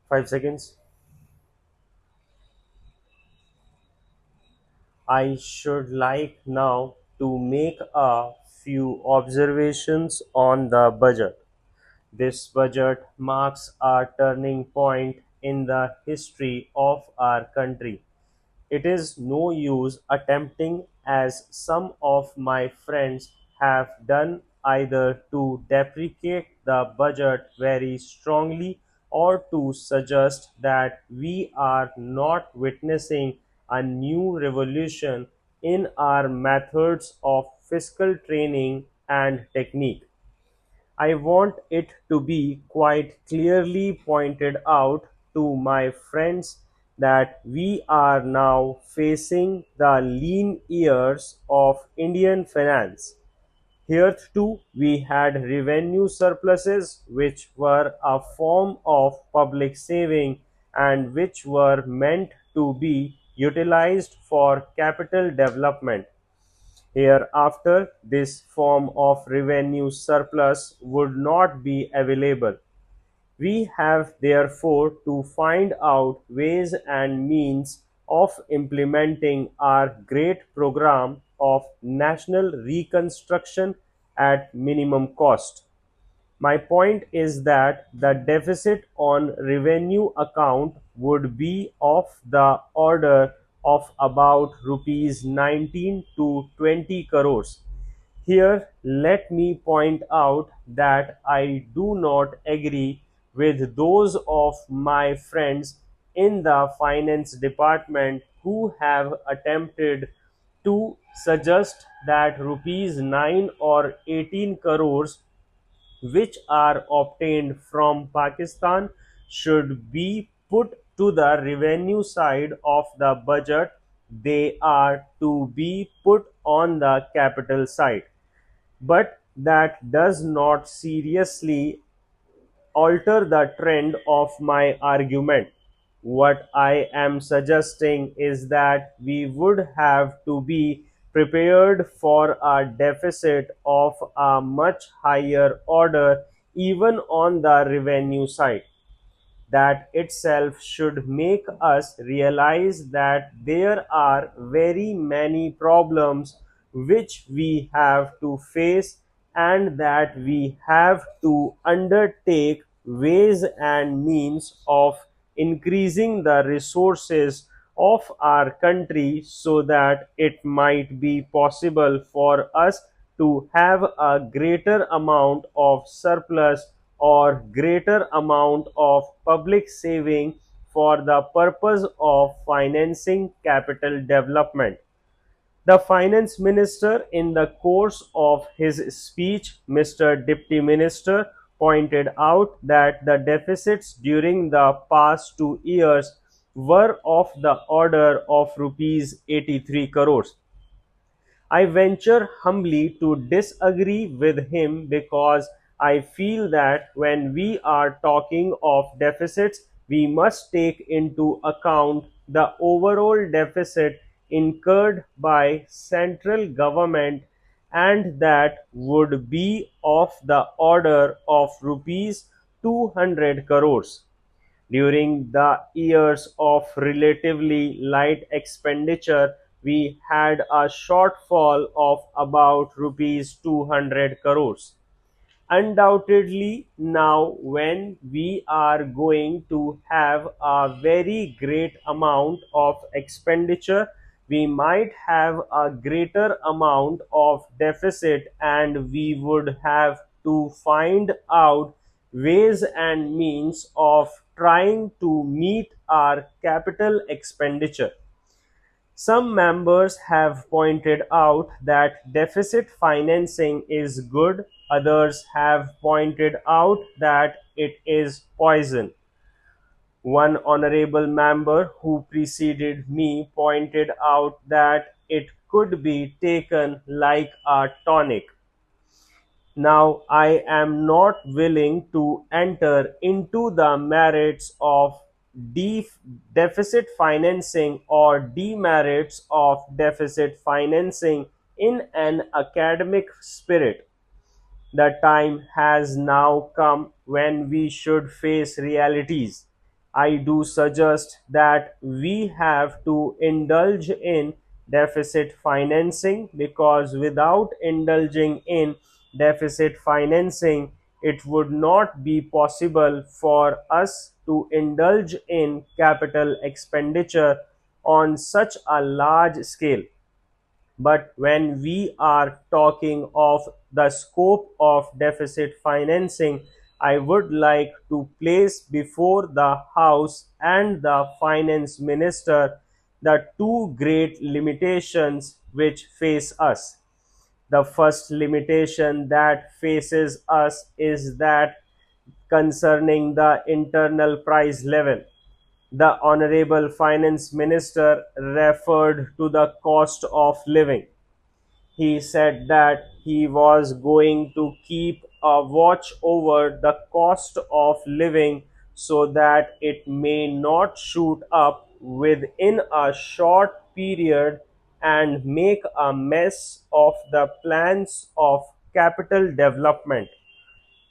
5 seconds. I should like now to make a few observations on the budget. This budget marks a turning point in the history of our country. It is no use attempting, as some of my friends have done, either to deprecate the budget very strongly or to suggest that we are not witnessing a new revolution in our methods of fiscal training and technique. I want it to be quite clearly pointed out to my friends that we are now facing the lean years of Indian finance. Hitherto, we had revenue surpluses, which were a form of public saving and which were meant to be utilized for capital development. Hereafter, this form of revenue surplus would not be available. We have therefore to find out ways and means of implementing our great program of national reconstruction at minimum cost. My point is that the deficit on revenue account would be of the order of about rupees 19 to 20 crores. Here, let me point out that I do not agree with those of my friends in the finance department who have attempted to suggest that rupees 9 or 18 crores which are obtained from Pakistan should be put to the revenue side of the budget. They are to be put on the capital side. But that does not seriously alter the trend of my argument. What I am suggesting is that we would have to be prepared for a deficit of a much higher order even on the revenue side. That itself should make us realize that there are very many problems which we have to face and that we have to undertake ways and means of increasing the resources of our country so that it might be possible for us to have a greater amount of surplus or greater amount of public saving for the purpose of financing capital development. The finance minister, in the course of his speech, Mr. Deputy Minister, pointed out that the deficits during the past 2 years were of the order of rupees 83 crores. I venture humbly to disagree with him because I feel that when we are talking of deficits, we must take into account the overall deficit incurred by central government, and that would be of the order of rupees 200 crores. During the years of relatively light expenditure, we had a shortfall of about rupees 200 crores. Undoubtedly, now when we are going to have a very great amount of expenditure, we might have a greater amount of deficit, and we would have to find out ways and means of trying to meet our capital expenditure. Some members have pointed out that deficit financing is good, others have pointed out that it is poison. One honorable member who preceded me pointed out that it could be taken like a tonic. Now, I am not willing to enter into the merits of deficit financing or demerits of deficit financing in an academic spirit. The time has now come when we should face realities. I do suggest that we have to indulge in deficit financing, because without indulging in deficit financing, it would not be possible for us to indulge in capital expenditure on such a large scale. But when we are talking of the scope of deficit financing, I would like to place before the House and the Finance Minister the two great limitations which face us. The first limitation that faces us is that concerning the internal price level. The Honorable Finance Minister referred to the cost of living. He said that he was going to keep a watch over the cost of living so that it may not shoot up within a short period and make a mess of the plans of capital development.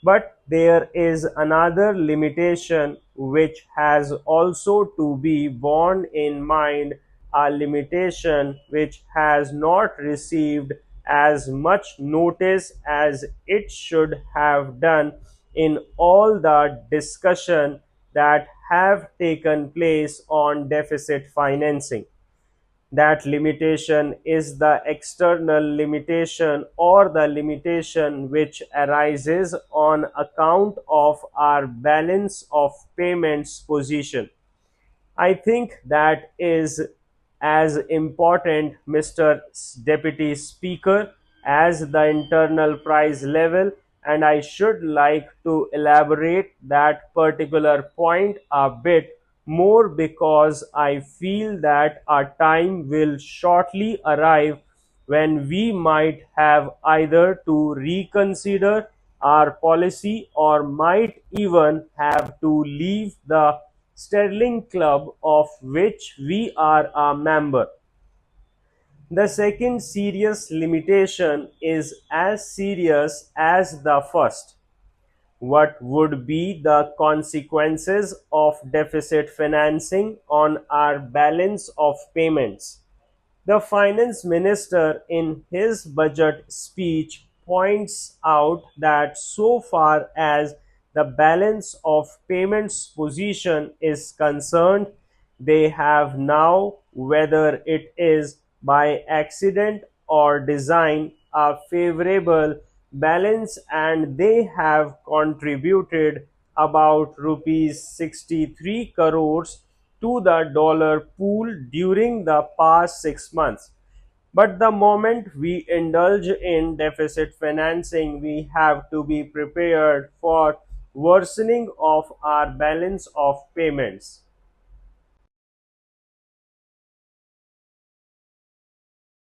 But there is another limitation which has also to be borne in mind, a limitation which has not received as much notice as it should have done in all the discussion that have taken place on deficit financing. That limitation is the external limitation, or the limitation which arises on account of our balance of payments position. I think that is as important, Mr. Deputy Speaker, as the internal price level, and I should like to elaborate that particular point a bit more, because I feel that a time will shortly arrive when we might have either to reconsider our policy or might even have to leave the Sterling Club of which we are a member. The second serious limitation is as serious as the first. What would be the consequences of deficit financing on our balance of payments? The finance minister in his budget speech points out that so far as the balance of payments position is concerned, they have now, whether it is by accident or design, a favorable balance, and they have contributed about rupees 63 crores to the dollar pool during the past 6 months. But the moment we indulge in deficit financing, we have to be prepared for worsening of our balance of payments.